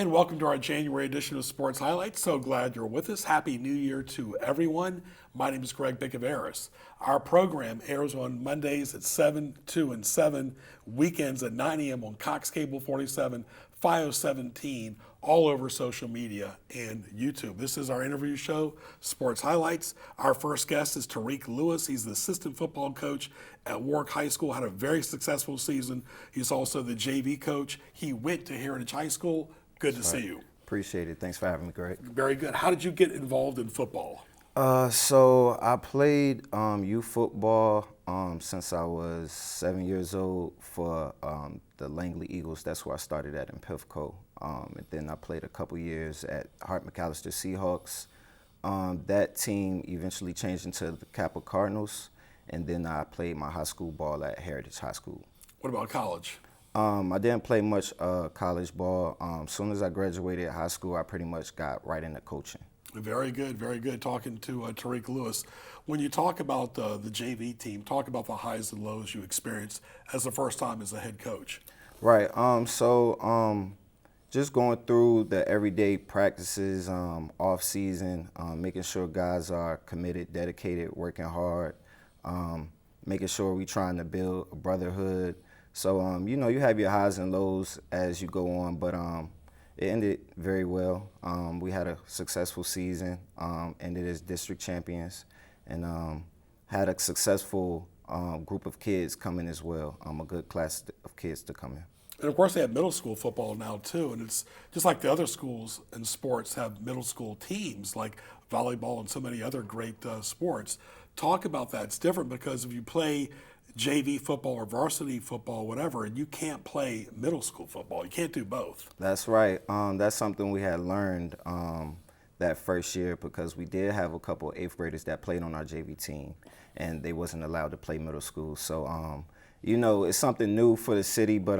And welcome to our January edition of Sports Highlights. So glad you're with us. Happy New Year to everyone. My name is Greg Bicaveras. Our program airs on Mondays at 7, 2, and 7, weekends at 9 a.m. on Cox Cable 47, FiOS 17, all over social media and YouTube. This is our interview show, Sports Highlights. Our first guest is Tariq Lewis. He's the assistant football coach at Warwick High School, had a very successful season. He's also the JV coach. He went to Heritage High School. Good to see you. Appreciate it. Thanks for having me, Greg. Very good. How did you get involved in football? So I played youth football since I was 7 years old for the Langley Eagles. That's where I started at in Pivco. And then I played a couple years at Hart McAllister Seahawks. That team eventually changed into the Kappa Cardinals. And then I played my high school ball at Heritage High School. What about college? I didn't play much college ball. As soon as I graduated high school, I pretty much got right into coaching. Very good, very good. Talking to Tariq Lewis. When you talk about the JV team, talk about the highs and lows you experienced as the first time as a head coach. Right. Just going through the everyday practices, off season, making sure guys are committed, dedicated, working hard, making sure we're trying to build a brotherhood. So, you have your highs and lows as you go on, but it ended very well. We had a successful season, ended as district champions, and had a successful group of kids come in as well, a good class of kids to come in. And of course, they have middle school football now too, and it's just like the other schools in sports have middle school teams like volleyball and so many other great sports. Talk about that. It's different because if you play JV football or varsity football, whatever, and you can't play middle school football. You can't do both. That's right. That's something we had learned that first year because we did have a couple of 8th graders that played on our JV team, and they wasn't allowed to play middle school. So, it's something new for the city, but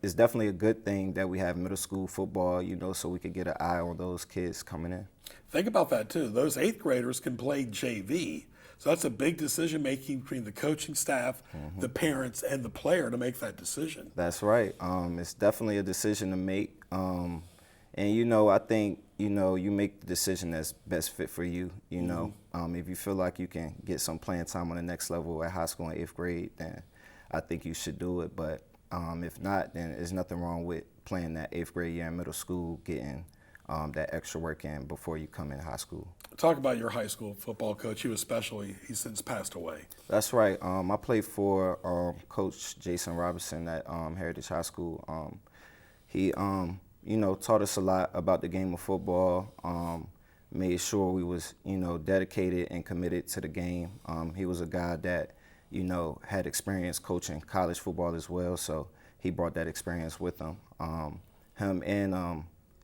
it's definitely a good thing that we have middle school football, so we could get an eye on those kids coming in. Think about that, too. Those 8th graders can play JV. So that's a big decision making between the coaching staff, the parents, and the player to make that decision. That's right. It's definitely a decision to make. And, I think, you make the decision that's best fit for you, If you feel like you can get some playing time on the next level at high school in 8th grade, then I think you should do it. But if not, then there's nothing wrong with playing that 8th grade year in middle school, getting that extra work in before you come in high school. Talk about your high school football coach. He was special. He's since passed away. That's right. I played for Coach Jason Robinson at Heritage High School. He, taught us a lot about the game of football, made sure we was, dedicated and committed to the game. He was a guy that, had experience coaching college football as well, so he brought that experience with him.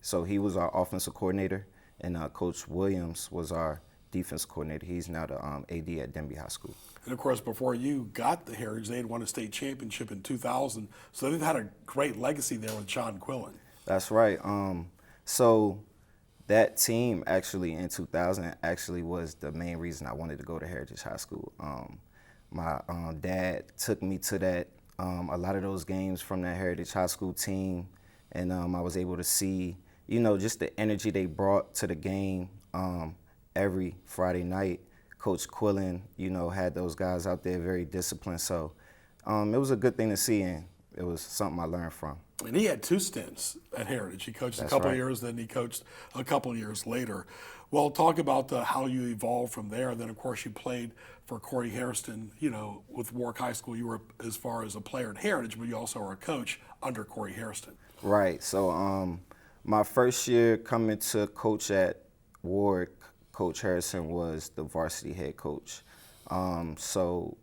So he was our offensive coordinator, and Coach Williams was our defense coordinator. He's now the AD at Denby High School. And, of course, before you got the Heritage, they had won a state championship in 2000, so they've had a great legacy there with John Quillen. That's right. So that team actually in 2000 actually was the main reason I wanted to go to Heritage High School. My dad took me to that a lot of those games from that Heritage High School team, and I was able to see just the energy they brought to the game every Friday night. Coach Quillen, had those guys out there very disciplined. So it was a good thing to see, and it was something I learned from. And he had 2 stints at Heritage. He coached a couple of years, then he coached a couple of years later. Well, talk about how you evolved from there. And then, of course, you played for Corey Hairston, with Warwick High School. You were as far as a player at Heritage, but you also were a coach under Corey Hairston. Right. So my first year coming to coach at Warwick, Coach Harrison was the varsity head coach. So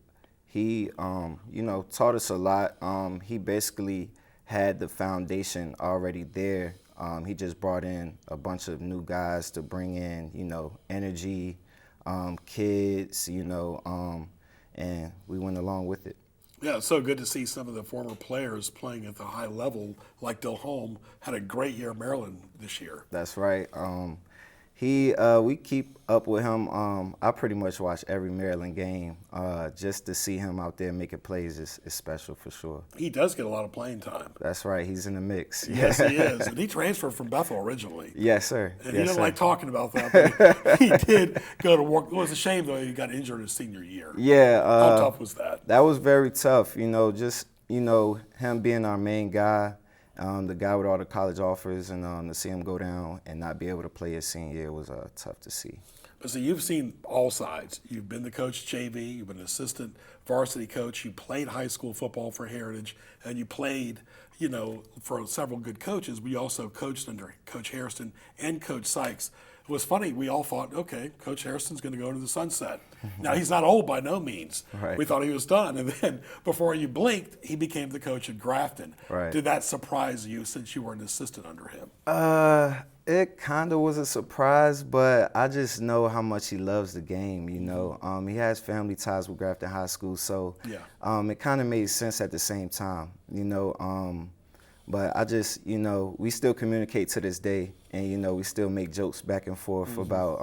he, taught us a lot. He basically had the foundation already there. He just brought in a bunch of new guys to bring in, energy, kids, and we went along with it. Yeah, it's so good to see some of the former players playing at the high level, like Dilholm had a great year in Maryland this year. That's right. We keep up with him. I pretty much watch every Maryland game. Just to see him out there making plays is special for sure. He does get a lot of playing time. That's right. He's in the mix. Yes, he is. And he transferred from Bethel originally. Yes, sir. And yes, he doesn't sir. like talking about that, but he did go to work. It was a shame, though, he got injured his senior year. Yeah. How tough was that? That was very tough. Just, him being our main guy, the guy with all the college offers, and to see him go down and not be able to play his senior year was tough to see. But see, you've seen all sides. You've been the coach JV, you've been an assistant varsity coach, you played high school football for Heritage, and you played, for several good coaches. We also coached under Coach Hairston and Coach Sykes. It was funny, we all thought, okay, Coach Hairston's going to go into the sunset. Now, he's not old by no means. Right. We thought he was done. And then before you blinked, he became the coach at Grafton. Right. Did that surprise you since you were an assistant under him? It kind of was a surprise, but I just know how much he loves the game, He has family ties with Grafton High School, so yeah. It kind of made sense at the same time, But I just, we still communicate to this day, and, we still make jokes back and forth about,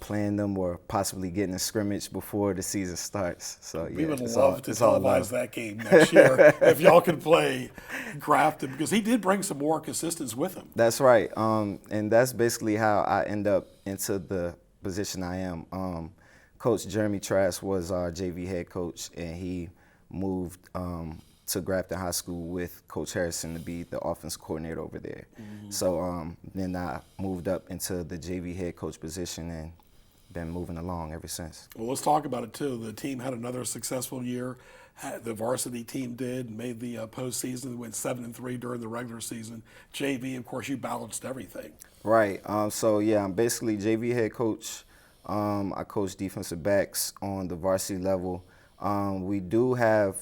playing them or possibly getting a scrimmage before the season starts. So, yeah. We would love to televise love. that game next year if y'all could play Grafton, because he did bring some Warwick assistants with him. That's right. And that's basically how I end up into the position I am. Coach Jeremy Trask was our JV head coach, and he moved to Grafton High School with Coach Harrison to be the offense coordinator over there. So then I moved up into the JV head coach position and been moving along ever since. Well, let's talk about it too. The team had another successful year. The varsity team did, made the postseason, went 7-3 during the regular season. JV, of course, you balanced everything. Right. I'm basically JV head coach. I coach defensive backs on the varsity level. We do have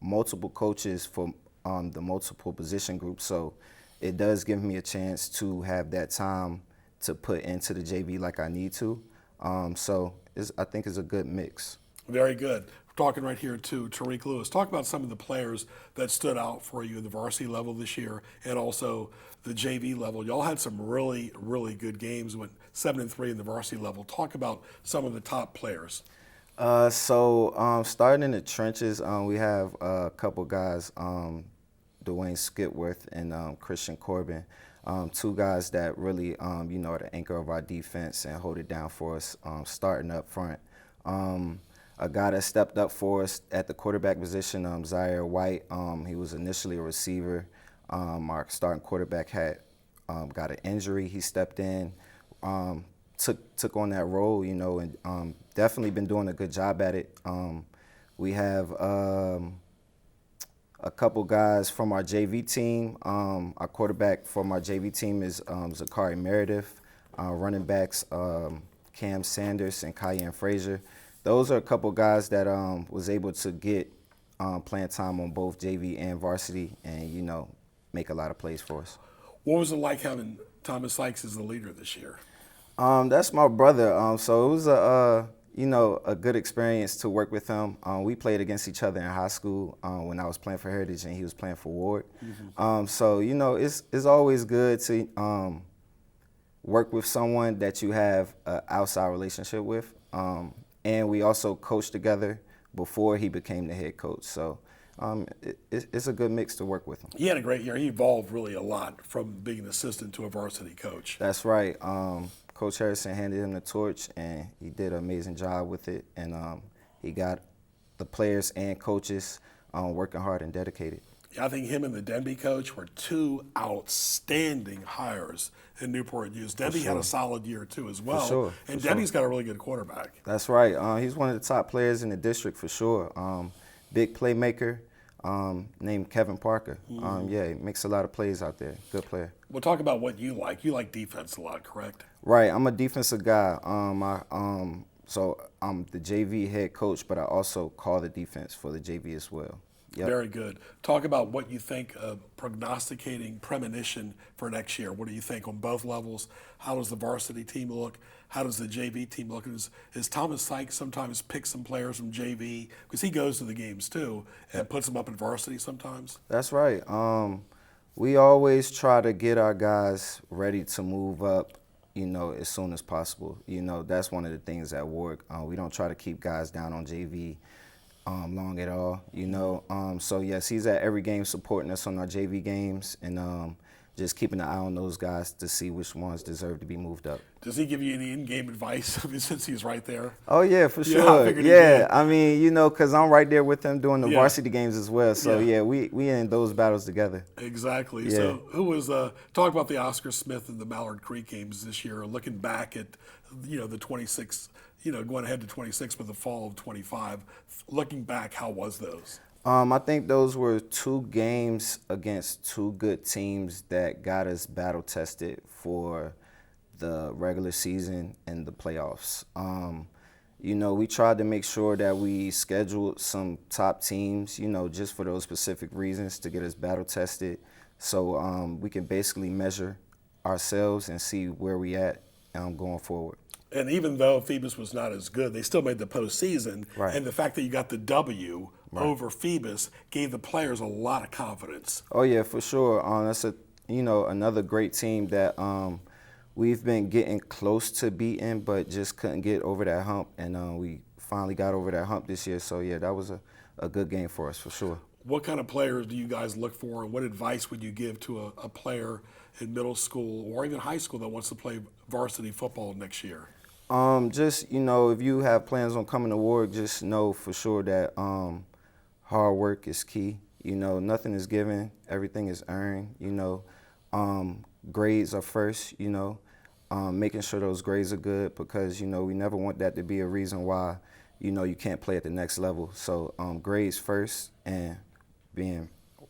multiple coaches for the multiple position groups, so it does give me a chance to have that time to put into the JV like I need to. I think it's a good mix. Very good. We're talking right here to Tariq Lewis. Talk about some of the players that stood out for you at the varsity level this year and also the JV level. Y'all had some really, really good games, went 7-3 in the varsity level. Talk about some of the top players. Starting in the trenches, we have a couple guys, Dwayne Skipworth and Christian Corbin, two guys that really, are the anchor of our defense and hold it down for us, starting up front. A guy that stepped up for us at the quarterback position, Zaire White, he was initially a receiver. Our starting quarterback had got an injury. He stepped in, took on that role, and definitely been doing a good job at it. We have a couple guys from our JV team. Our quarterback from our JV team is Zakari Meredith. Running backs, Cam Sanders and Cayenne Frazier. Those are a couple guys that was able to get playing time on both JV and varsity and, make a lot of plays for us. What was it like having Thomas Sykes as the leader this year? That's my brother. So it was a good experience to work with him. We played against each other in high school when I was playing for Heritage and he was playing for Warwick. It's always good to work with someone that you have an outside relationship with. And we also coached together before he became the head coach. So it's a good mix to work with him. He had a great year. He evolved really a lot from being an assistant to a varsity coach. That's right. Coach Harrison handed him the torch, and he did an amazing job with it. And he got the players and coaches working hard and dedicated. Yeah, I think him and the Denby coach were two outstanding hires in Newport News. Denby had a solid year, too, as well. For sure. And Denby's got a really good quarterback. That's right. He's one of the top players in the district for sure. Big playmaker named Kevin Parker. He makes a lot of plays out there. Good player. We'll talk about what you like. You like defense a lot, correct? Right. I'm a defensive guy. So I'm the JV head coach, but I also call the defense for the JV as well. Yep. Very good. Talk about what you think of prognosticating premonition for next year. What do you think on both levels? How does the varsity team look? How does the JV team look? Is Thomas Sykes sometimes pick some players from JV? Because he goes to the games too and puts them up in varsity sometimes. That's right. We always try to get our guys ready to move up as soon as possible. That's one of the things at Warwick. We don't try to keep guys down on JV long at all, So, yes, he's at every game supporting us on our JV games and just keeping an eye on those guys to see which ones deserve to be moved up. Does he give you any in-game advice since he's right there? Oh, yeah, for Yeah, I sure. figured he did. I mean, because I'm right there with him doing the Yeah. varsity games as well. So, Yeah. we in those battles together. Exactly. Yeah. So who was, talk about the Oscar Smith and the Mallard Creek games this year, looking back at, the 26, going ahead to 26 with the fall of 25. Looking back, how was those? I think those were 2 games against 2 good teams that got us battle tested for the regular season and the playoffs. We tried to make sure that we scheduled some top teams, just for those specific reasons to get us battle tested. So we can basically measure ourselves and see where we at going forward. And even though Phoebus was not as good, they still made the postseason. Right. And the fact that you got the W over Phoebus gave the players a lot of confidence. Oh yeah, for sure. That's another great team that we've been getting close to beating, but just couldn't get over that hump. And we finally got over that hump this year. So yeah, that was a good game for us for sure. What kind of players do you guys look for, and what advice would you give to a player in middle school or even high school that wants to play varsity football next year? Just, if you have plans on coming to Warwick, just know for sure that hard work is key. Nothing is given, everything is earned. Grades are first, making sure those grades are good because, we never want that to be a reason why, you can't play at the next level. So grades first and being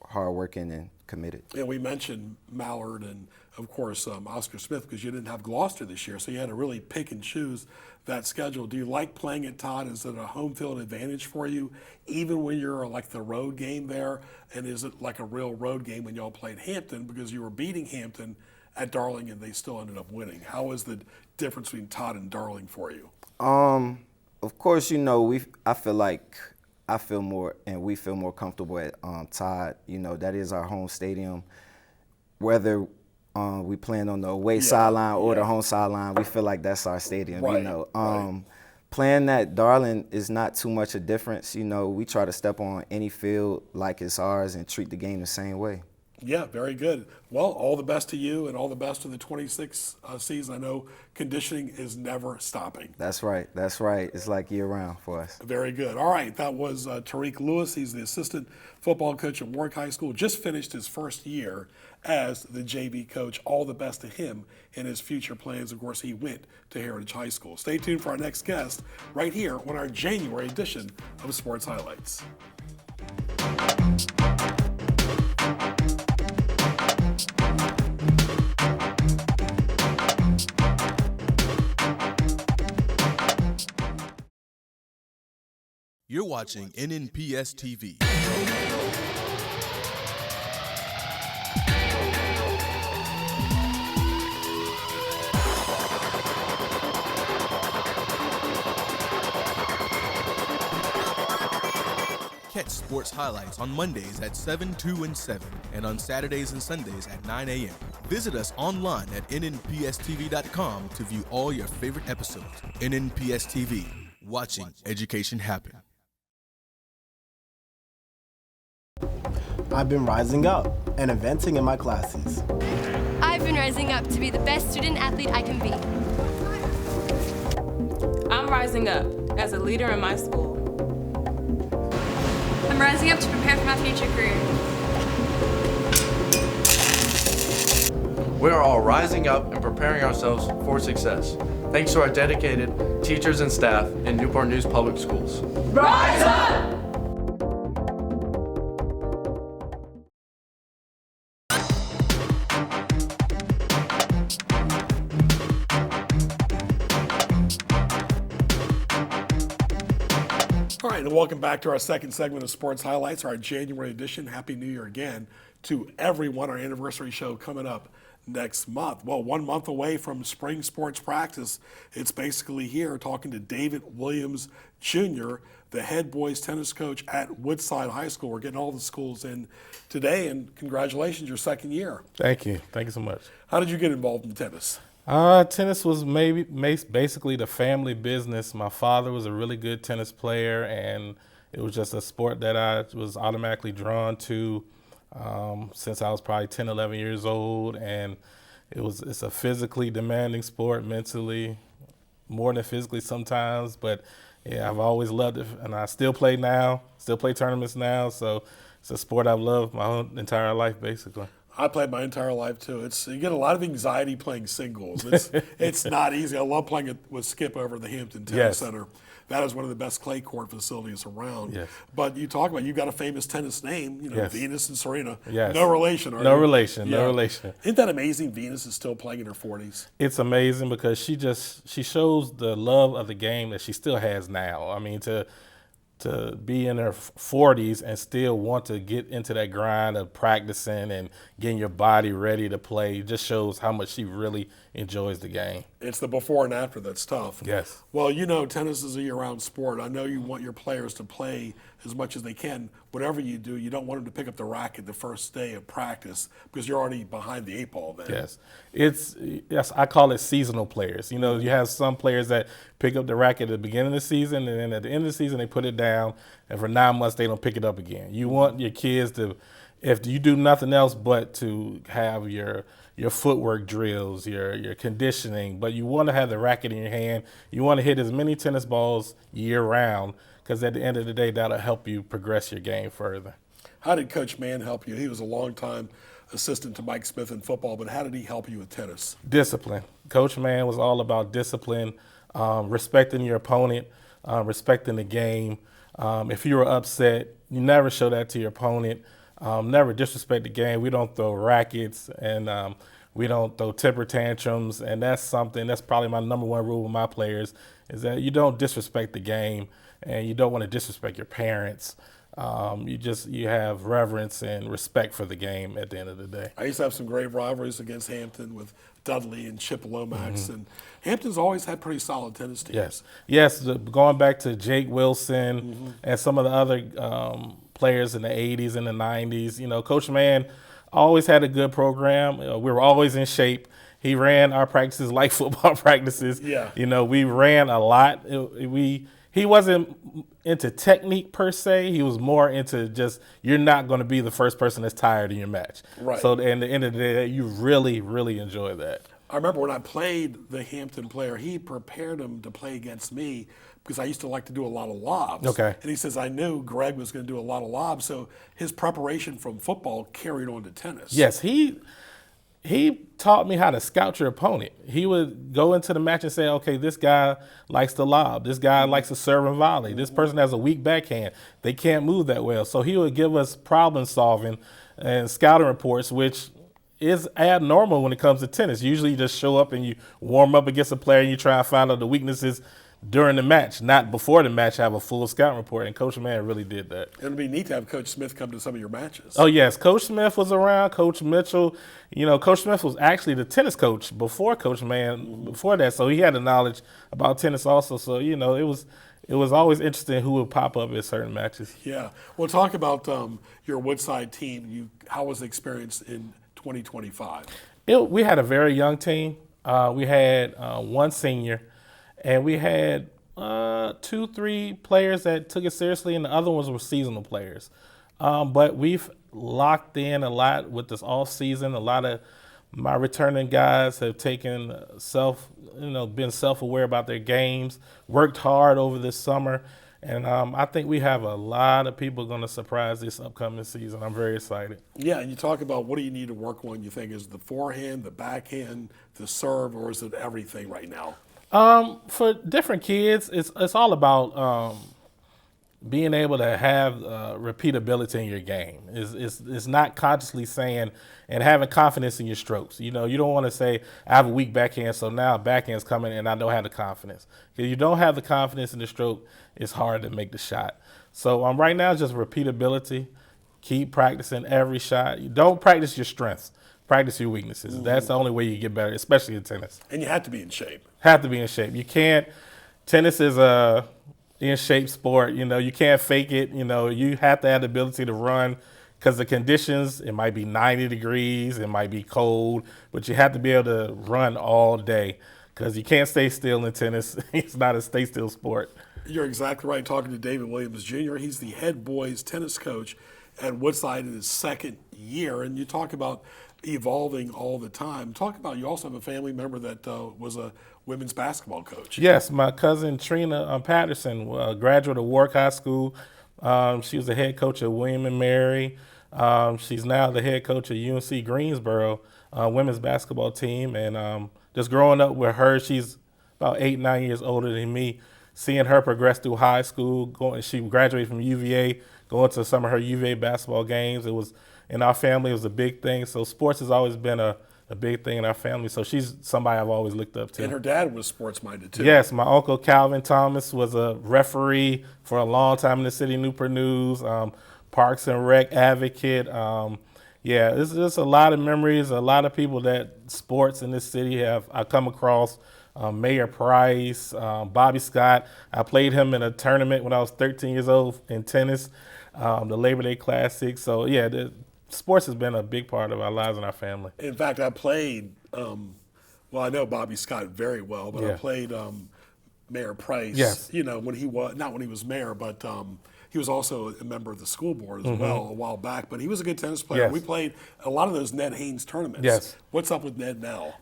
hardworking and committed. And we mentioned Mallard and, of course, Oscar Smith because you didn't have Gloucester this year, so you had to really pick and choose that schedule. Do you like playing at Todd? Is it a home field advantage for you, even when you're like the road game there? And is it like a real road game when y'all played Hampton because you were beating Hampton at Darling and they still ended up winning? How is the difference between Todd and Darling for you? Of course, I feel more and we feel more comfortable at Todd. That is our home stadium. Whether we playing on the away sideline or the home sideline, we feel like that's our stadium. Right. Playing at Darling is not too much a difference. We try to step on any field like it's ours and treat the game the same way. Yeah, very good. Well, all the best to you and all the best to the 26 season. I know conditioning is never stopping. That's right. It's like year-round for us. Very good. All right, that was Tariq Lewis. He's the assistant football coach at Warwick High School. Just finished his first year as the JV coach. All the best to him in his future plans. Of course, he went to Heritage High School. Stay tuned for our next guest right here on our January edition of Sports Highlights. You're watching NNPS-TV. Catch sports highlights on Mondays at 7, 2, and 7, and on Saturdays and Sundays at 9 a.m. Visit us online at nnpstv.com to view all your favorite episodes. NNPS-TV, watching education happen. I've been rising up and advancing in my classes. I've been rising up to be the best student athlete I can be. I'm rising up as a leader in my school. I'm rising up to prepare for my future career. We are all rising up and preparing ourselves for success, thanks to our dedicated teachers and staff in Newport News Public Schools. Rise up! All right, and welcome back to our second segment of Sports Highlights, our January edition. Happy New Year again to everyone. Our anniversary show coming up next month. Well, 1 month away from spring sports practice. It's basically here talking to David Williams Jr., the head boys tennis coach at Woodside High School. We're getting all the schools in today, and congratulations, your second year. Thank you. Thank you so much. How did you get involved in tennis? Tennis was basically the family business. My father was a really good tennis player, and it was just a sport that I was automatically drawn to since I was probably 10, 11 years old. And it's a physically demanding sport, mentally, more than physically sometimes. But yeah, I've always loved it, and I still play now, still play tournaments now. So it's a sport I've loved my whole entire life, basically. I played my entire life too. You get a lot of anxiety playing singles. It's not easy. I love playing it with Skip over at the Hampton Tennis Center. That is one of the best clay court facilities around. Yes. But you talk about, you've got a famous tennis name, Venus and Serena. Yes. No relation, are No you? relation, Yeah. no relation. Isn't that amazing? Venus is still playing in her 40s. It's amazing because she shows the love of the game that she still has now. I mean, to be in her 40s and still want to get into that grind of practicing and getting your body ready to play just shows how much she really enjoys the game. It's the before and after that's tough. Yes. Well, tennis is a year-round sport. I know you want your players to play as much as they can. Whatever you do, you don't want them to pick up the racket the first day of practice because you're already behind the 8 ball then. Yes. I call it seasonal players. You have some players that pick up the racket at the beginning of the season, and then at the end of the season they put it down, and for 9 months they don't pick it up again. You want your kids to, if you do nothing else but to have your footwork drills, your conditioning, but you want to have the racket in your hand. You want to hit as many tennis balls year round because at the end of the day, that'll help you progress your game further. How did Coach Mann help you? He was a longtime assistant to Mike Smith in football, but how did he help you with tennis? Discipline. Coach Mann was all about discipline, respecting your opponent, respecting the game. If you were upset, you never show that to your opponent. Never disrespect the game. We don't throw rackets and we don't throw temper tantrums, and that's probably my number one rule with my players is that you don't disrespect the game and you don't want to disrespect your parents. You have reverence and respect for the game at the end of the day. I used to have some great rivalries against Hampton with Dudley and Chip Lomax, and Hampton's always had pretty solid tennis teams. Yes. Going back to Jake Wilson and some of the other players in the 80s and the 90s, Coach Mann always had a good program. We were always in shape. He ran our practices like football practices. Yeah. We ran a lot. He wasn't into technique per se. He was more into just, you're not going to be the first person that's tired in your match. Right. So at the end of the day, you really, really enjoy that. I remember when I played the Hampton player, he prepared him to play against me because I used to like to do a lot of lobs. Okay. And he says, I knew Greg was going to do a lot of lobs, so his preparation from football carried on to tennis. Yes, he taught me how to scout your opponent. He would go into the match and say, okay, this guy likes to lob. This guy likes to serve and volley. This person has a weak backhand. They can't move that well. So he would give us problem solving and scouting reports, which is abnormal when it comes to tennis. Usually you just show up and you warm up against a player and you try to find out the weaknesses during the match, not before the match have a full scouting report, and Coach Mann really did that. It'll be neat to have Coach Smith come to some of your matches. Oh, yes. Coach Smith was around, Coach Mitchell. Coach Smith was actually the tennis coach before Coach Mann, before that, so he had the knowledge about tennis also. So, it was always interesting who would pop up at certain matches. Yeah. Well, talk about your Woodside team. How was the experience in 2025? We had a very young team. We had one senior. And we had 2-3 players that took it seriously, and the other ones were seasonal players. But we've locked in a lot with this off season. A lot of my returning guys have taken been self-aware about their games, worked hard over this summer, and I think we have a lot of people going to surprise this upcoming season. I'm very excited. Yeah, and you talk about what do you need to work on? You think is the forehand, the backhand, the serve, or is it everything right now? For different kids, it's all about being able to have repeatability in your game. It's not consciously saying and having confidence in your strokes. You don't want to say, I have a weak backhand, so now backhand's coming and I don't have the confidence. If you don't have the confidence in the stroke, it's hard to make the shot. So right now, it's just repeatability. Keep practicing every shot. You don't practice your strengths. Practice your weaknesses. That's the only way you get better, especially in tennis. And you have to be in shape. Have to be in shape. You can't. Tennis is a in shape sport. You can't fake it. You have to have the ability to run because the conditions, it might be 90 degrees, it might be cold, but you have to be able to run all day because you can't stay still in tennis. It's not a stay still sport. You're exactly right. Talking to David Williams Jr., he's the head boys tennis coach at Woodside in his second year. And you talk about evolving all the time. Talk about, you also have a family member that was a women's basketball coach. Yes, my cousin Trina Patterson, graduate of Warwick High School. She was the head coach of William and Mary. She's now the head coach of UNC Greensboro women's basketball team. And just growing up with her, she's about 8, 9 years older than me. Seeing her progress through high school, she graduated from UVA, going to some of her UVA basketball games. It was, in our family, it was a big thing. So sports has always been a big thing in our family. So she's somebody I've always looked up to. And her dad was sports-minded too. Yes, my uncle Calvin Thomas was a referee for a long time in the city of Newport News, Parks and Rec advocate. Yeah, there's just a lot of memories, a lot of people that sports in this city I come across. Mayor Price, Bobby Scott. I played him in a tournament when I was 13 years old in tennis, the Labor Day Classic. So, yeah, sports has been a big part of our lives and our family. In fact, I played, I know Bobby Scott very well, but I played Mayor Price, yes. When he was, not when he was mayor, but he was also a member of the school board as well a while back. But he was a good tennis player. Yes. We played a lot of those Ned Haynes tournaments. Yes. What's up with Ned now?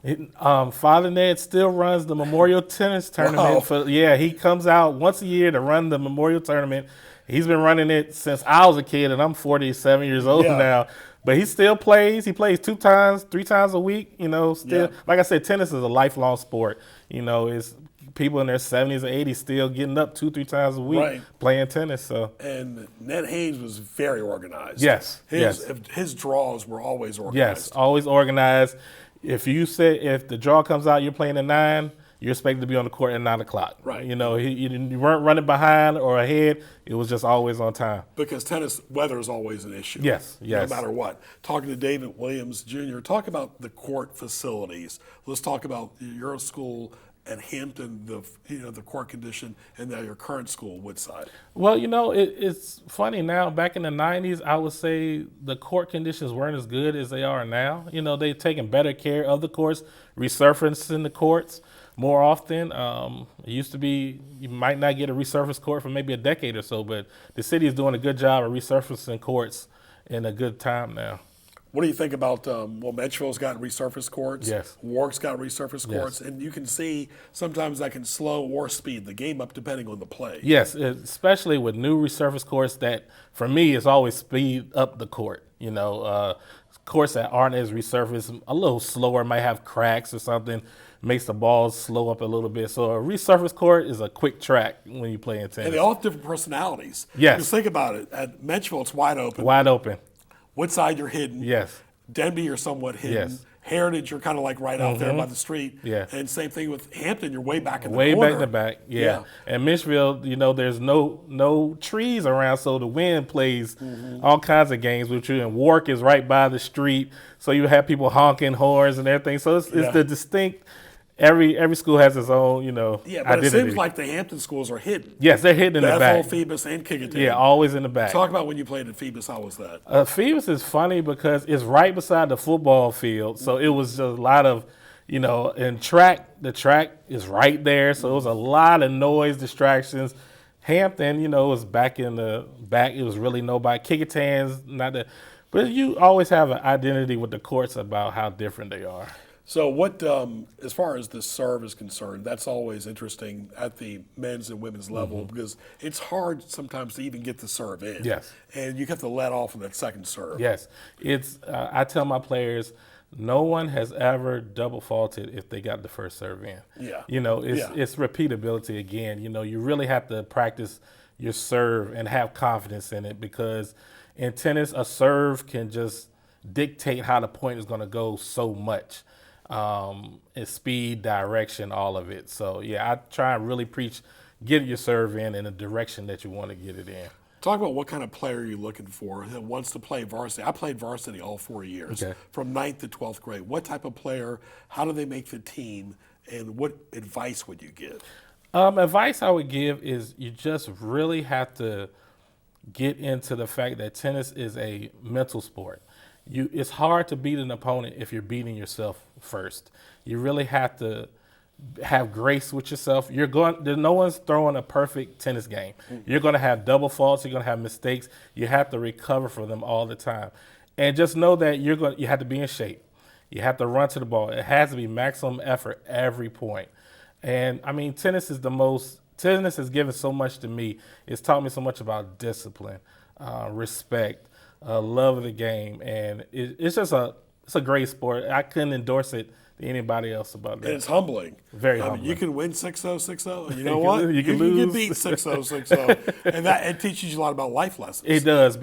Father Ned still runs the Memorial Tennis Tournament. Wow. He comes out once a year to run the Memorial Tournament. He's been running it since I was a kid, and I'm 47 years old now. But he still plays. He plays 2 times, 3 times a week. Still, like I said, tennis is a lifelong sport. It's people in their 70s or 80s still getting up 2-3 times a week playing tennis. So. And Ned Haynes was very organized. Yes. His draws were always organized. Yes, always organized. If the draw comes out, you're playing at 9. You're expected to be on the court at 9 o'clock. Right. You weren't running behind or ahead. It was just always on time. Because tennis weather is always an issue. Yes. No matter what. Talking to David Williams Jr., talk about the court facilities. Let's talk about your school at Hampton, the court condition, and now your current school, Woodside. Well, it's funny now. Back in the 90s, I would say the court conditions weren't as good as they are now. They've taken better care of the courts, resurfacing the courts more often. It used to be you might not get a resurfaced court for maybe a decade or so, but the city is doing a good job of resurfacing courts in a good time now. What do you think about, Metroville's got resurfaced courts. Yes. Warwick's got resurfaced courts. Yes. And you can see sometimes that can slow or speed the game up depending on the play. Yes, especially with new resurfaced courts that, for me, is always speed up the court. Courts that aren't as resurfaced, a little slower, might have cracks or something, makes the balls slow up a little bit. So a resurfaced court is a quick track when you play in tennis. And they all have different personalities. Yes. Just think about it. At Metroville, it's wide open. Wide open. Woodside, you're hidden. Yes. Denby, you're somewhat hidden. Yes. Heritage, you're kind of like right out there by the street. Yeah. And same thing with Hampton, you're way back in the way corner. back in the back. Yeah. And Mitchellville, there's no trees around, so the wind plays all kinds of games with you. And Warwick is right by the street, so you have people honking horns and everything. So it's the distinct. Every school has its own, Yeah, but identity. it seems like the Hampton schools are hidden. Yes, they're hidden in the back. Bethel, Phoebus, and Kickerton. Yeah, always in the back. Talk about when you played at Phoebus. How was that? Phoebus is funny because it's right beside the football field, so it was just a lot of, and the track is right there, so it was a lot of noise, distractions. Hampton, was back in the back. It was really nobody. Kickertan's not that, but you always have an identity with the courts about how different they are. So what, as far as the serve is concerned, that's always interesting at the men's and women's level because it's hard sometimes to even get the serve in. Yes. And you have to let off on that second serve. Yes. It's. I tell my players, no one has ever double faulted if they got the first serve in. Yeah. It's repeatability again. You really have to practice your serve and have confidence in it because in tennis, a serve can just dictate how the point is going to go so much. It's speed, direction, all of it. So, I try and really preach get your serve in the direction that you want to get it in. Talk about what kind of player you're looking for that wants to play varsity. I played varsity all 4 years, from 9th to 12th grade. What type of player, how do they make the team, and what advice would you give? Advice I would give is you just really have to get into the fact that tennis is a mental sport. It's hard to beat an opponent if you're beating yourself first. You really have to have grace with yourself. No one's throwing a perfect tennis game. You're going to have double faults. You're going to have mistakes. You have to recover from them all the time. And just know that you have to be in shape. You have to run to the ball. It has to be maximum effort every point. And I mean, tennis has given so much to me. It's taught me so much about discipline, respect, love of the game. And it's a great sport. I couldn't endorse it to anybody else about that. And it's humbling. Very I humbling. mean, you can win 6-0, 6-0. You know what? You can lose. You can beat 6-0, 6-0. And it teaches you a lot about life lessons. It does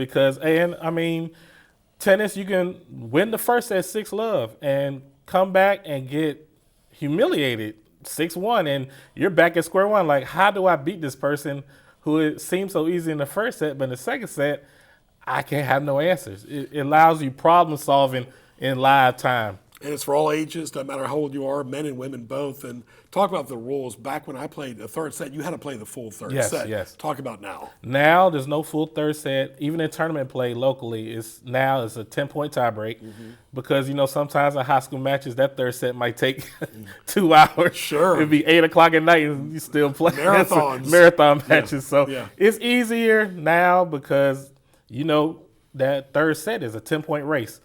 tennis, you can win the first set 6-love and come back and get humiliated 6-1, and you're back at square one. Like, how do I beat this person who it seemed so easy in the first set, but in the second set, I can't have no answers. It allows you problem solving in live time. And it's for all ages, no matter how old you are, men and women both. And talk about the rules. Back when I played the third set, you had to play the full third set. Yes. Talk about now. Now there's no full third set. Even in tournament play locally, it's a 10-point tiebreak because, sometimes in high school matches, that third set might take 2 hours. Sure. It'd be 8 o'clock at night and you still play marathon matches. So it's easier now because, that third set is a 10-point race.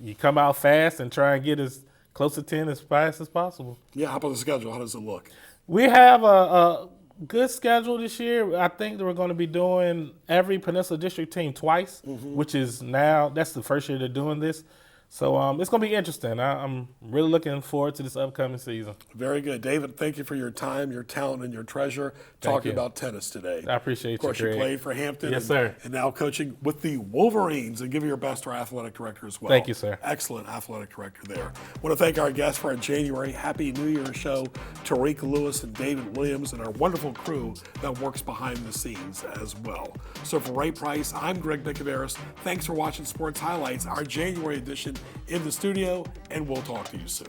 You come out fast and try and get as close to 10 as fast as possible. Yeah, how about the schedule? How does it look? We have a good schedule this year. I think that we're going to be doing every Peninsula District team twice, which is that's the first year they're doing this. So it's going to be interesting. I'm really looking forward to this upcoming season. Very good. David, thank you for your time, your talent, and your treasure talking about tennis today. I appreciate you, Of course, you Greg. played for Hampton. Yes, sir. And now coaching with the Wolverines, and give your best to our athletic director as well. Thank you, sir. Excellent athletic director there. I want to thank our guests for our January Happy New Year show, Tariq Lewis and David Williams, and our wonderful crew that works behind the scenes as well. So for Ray Price, I'm Greg Bicaveras. Thanks for watching Sports Highlights, our January edition in the studio, and we'll talk to you soon.